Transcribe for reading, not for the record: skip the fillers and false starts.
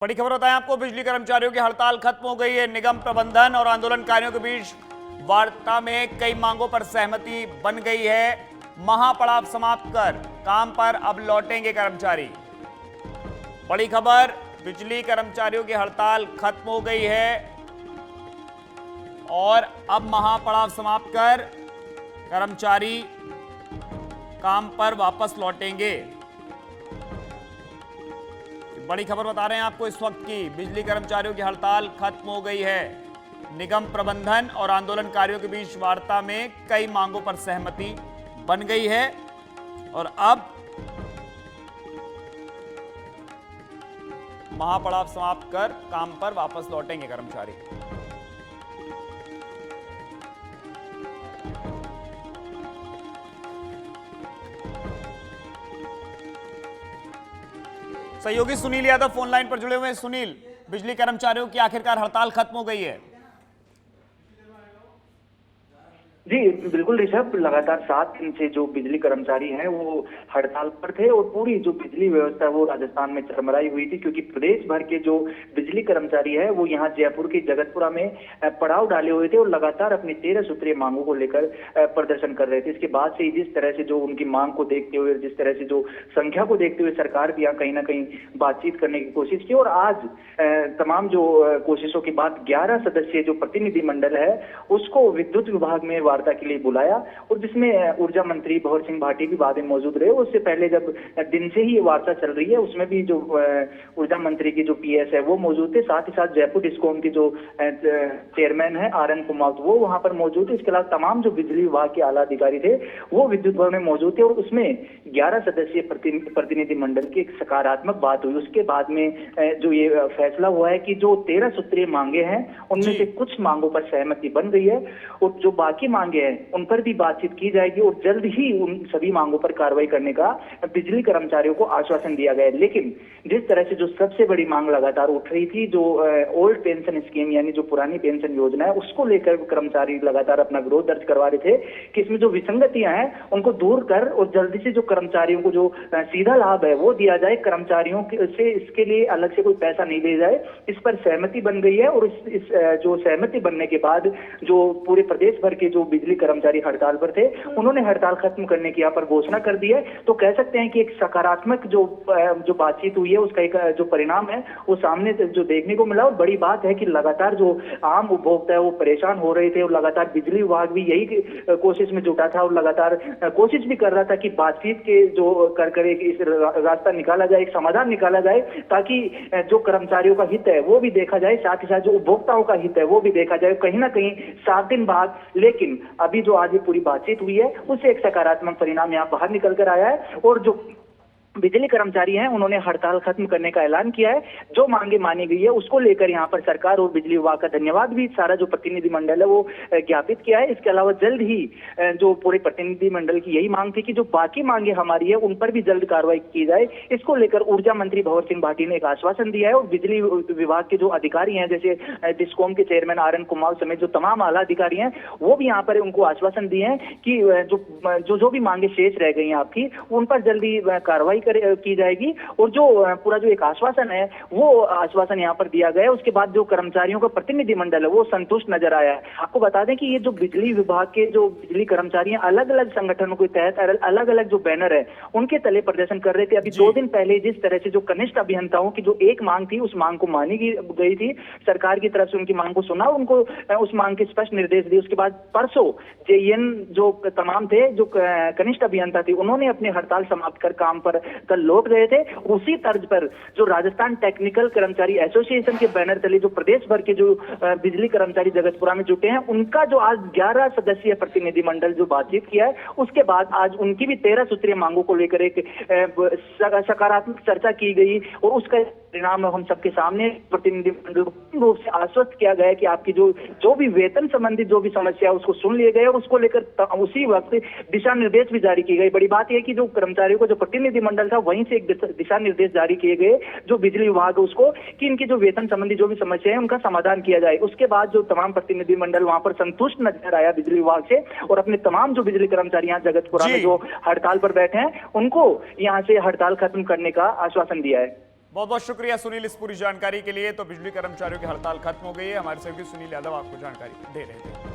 बड़ी खबर बताएं आपको, बिजली कर्मचारियों की हड़ताल खत्म हो गई है। निगम प्रबंधन और आंदोलनकारियों के बीच वार्ता में कई मांगों पर सहमति बन गई है। महापड़ाव समाप्त कर काम पर अब लौटेंगे कर्मचारी। बड़ी खबर, बिजली कर्मचारियों की हड़ताल खत्म हो गई है और अब महापड़ाव समाप्त कर कर्मचारी काम पर वापस लौटेंगे। बड़ी खबर बता रहे हैं आपको इस वक्त की, बिजली कर्मचारियों की हड़ताल खत्म हो गई है। निगम प्रबंधन और आंदोलनकारियों के बीच वार्ता में कई मांगों पर सहमति बन गई है और अब महापड़ाव समाप्त कर काम पर वापस लौटेंगे कर्मचारी। सहयोगी सुनील यादव फोन लाइन पर जुड़े हुए हैं। सुनील, बिजली कर्मचारियों की आखिरकार हड़ताल खत्म हो गई है। जी बिल्कुल ऋषभ, लगातार 7 दिन से जो बिजली कर्मचारी हैं वो हड़ताल पर थे और पूरी जो बिजली व्यवस्था है वो राजस्थान में चरमराई हुई थी, क्योंकि प्रदेश भर के जो बिजली कर्मचारी है वो यहाँ जयपुर के जगतपुरा में पड़ाव डाले हुए थे और लगातार अपनी 13 सूत्रीय मांगों को लेकर प्रदर्शन कर रहे थे। इसके बाद से जिस तरह से जो उनकी मांग को देखते हुए, जिस तरह से जो संख्या को देखते हुए सरकार भी यहाँ कहीं ना कहीं बातचीत करने की कोशिश की और आज तमाम जो कोशिशों के बाद 11 सदस्यीय जो प्रतिनिधि मंडल है उसको विद्युत विभाग में वार्ता के लिए बुलाया और जिसमें ऊर्जा मंत्री भंवर सिंह भाटी भी बाद में मौजूद रहे। उससे पहले जब दिन से ही ये वार्ता चल रही है उसमें भी जो ऊर्जा मंत्री की जो पीएस है वो मौजूद थे, साथ ही साथ जयपुर डिस्कॉम की जो चेयरमैन है आरएन कुमार वो वहां पर मौजूद थे। इसके अलावा तमाम जो बिजली विभाग के आला अधिकारी थे वो विद्युत भवन में मौजूद थे और उसमें 11 सदस्यीय प्रतिनिधि मंडल की एक सकारात्मक बात हुई। उसके बाद में जो ये फैसला हुआ है कि जो 13 सूत्रीय मांगे हैं उनमें से कुछ मांगों पर सहमति बन गई है और जो बाकी मांगे हैं उन पर भी बातचीत की जाएगी और जल्द ही उन सभी मांगों पर कार्रवाई करने का बिजली कर्मचारियों को आश्वासन दिया गया है। लेकिन जिस तरह से जो सबसे बड़ी मांग लगातार उठ रही थी, जो ओल्ड पेंशन स्कीम यानी जो पुरानी पेंशन योजना है उसको लेकर कर्मचारी लगातार अपना विरोध दर्ज करवा रहे थे कि इसमें जो विसंगतियां हैं उनको दूर कर और जल्दी से जो कर्मचारियों को जो सीधा लाभ है वो दिया जाए, कर्मचारियों से इसके लिए अलग से कोई पैसा नहीं दिया जाए। इस पर सहमति बन गई है और इस जो सहमति बनने के बाद जो पूरे प्रदेश भर के जो बिजली कर्मचारी हड़ताल पर थे उन्होंने हड़ताल खत्म करने की यहाँ पर घोषणा कर दी है। तो कह सकते हैं कि एक सकारात्मक जो बातचीत हुई है उसका एक जो परिणाम है वो सामने जो देखने को मिला। और बड़ी बात है कि लगातार जो आम उपभोक्ता है वो परेशान हो रहे थे और लगातार बिजली विभाग भी यही कोशिश में जुटा था और लगातार कोशिश भी कर रहा था कि बातचीत के जो कर एक रास्ता निकाला जाए, एक समाधान निकाला जाए ताकि जो कर्मचारियों का हित है वो भी देखा जाए, साथ ही साथ जो उपभोक्ताओं का हित है वो भी देखा जाए। कहीं ना कहीं 7 दिन बाद लेकिन अभी जो आज ये पूरी बातचीत हुई है उससे एक सकारात्मक परिणाम यहाँ बाहर निकल कर आया है और जो बिजली कर्मचारी हैं उन्होंने हड़ताल खत्म करने का ऐलान किया है। जो मांगे मानी गई है उसको लेकर यहाँ पर सरकार और बिजली विभाग का धन्यवाद भी सारा जो प्रतिनिधि मंडल है वो ज्ञापित किया है। इसके अलावा जल्द ही जो पूरे प्रतिनिधि मंडल की यही मांग थी कि जो बाकी मांगे हमारी है उन पर भी जल्द कार्रवाई की जाए। इसको लेकर ऊर्जा मंत्री भंवर सिंह भाटी ने एक आश्वासन दिया है और बिजली विभाग के जो अधिकारी हैं जैसे डिस्कॉम के चेयरमैन आरएन कुमार समेत जो तमाम आला अधिकारी हैं वो भी यहाँ पर उनको आश्वासन दिए हैं कि जो भी मांगे शेष रह गई हैं आपकी उन पर जल्दी कार्रवाई की जाएगी। और जो पूरा जो एक आश्वासन है वो आश्वासन यहाँ पर दिया गया है। उसके बाद जो कर्मचारियों का प्रतिनिधि मंडल है वो संतुष्ट नजर आया है। आपको बता दें कि ये जो बिजली विभाग के जो बिजली कर्मचारी हैं अलग अलग संगठनों के तहत अलग अलग जो बैनर है उनके तले प्रदर्शन कर रहे थे। अभी 2 दिन पहले जिस तरह से जो कनिष्ठ अभियंताओं की जो एक मांग थी उस मांग को मानी गई थी, सरकार की तरफ से उनकी मांग को सुना, उनको उस मांग के स्पष्ट निर्देश दिए। उसके बाद परसों जेईएन जो तमाम थे जो कनिष्ठ अभियंता थे उन्होंने अपनी हड़ताल समाप्त कर काम पर कल लौट गए थे। उसी तर्ज पर जो राजस्थान टेक्निकल कर्मचारी एसोसिएशन के बैनर तले जो प्रदेश भर के जो बिजली कर्मचारी जगतपुरा में जुटे हैं उनका जो आज 11 सदस्यीय प्रतिनिधि मंडल जो बातचीत किया है उसके बाद आज उनकी भी 13 सूत्रीय मांगों को लेकर एक सकारात्मक चर्चा की गई और उसका परिणाम हम सबके सामने प्रतिनिधि मंडल रूप से आश्वस्त किया गया कि आपकी जो भी वेतन संबंधित जो भी समस्या है उसको सुन लिए गए और उसको लेकर उसी वक्त दिशा निर्देश भी जारी किए गए। बड़ी बात यह कि जो कर्मचारियों का जो प्रतिनिधि मंडल था वहीं से एक दिशा निर्देश जारी किए गए जो बिजली विभाग है उसको कि इनकी जो वेतन संबंधी जो भी समस्या है उनका समाधान किया जाए। उसके बाद जो तमाम प्रतिनिधि मंडल वहां पर संतुष्ट नजर आया बिजली विभाग से और अपने तमाम जो बिजली कर्मचारी यहाँ जगतपुरा में जो हड़ताल पर बैठे हैं उनको यहाँ से हड़ताल खत्म करने का आश्वासन दिया है। बहुत बहुत शुक्रिया सुनील इस पूरी जानकारी के लिए। तो बिजली कर्मचारियों की हड़ताल खत्म हो गई है। हमारे सहयोगी सुनील यादव आपको जानकारी दे रहे थे।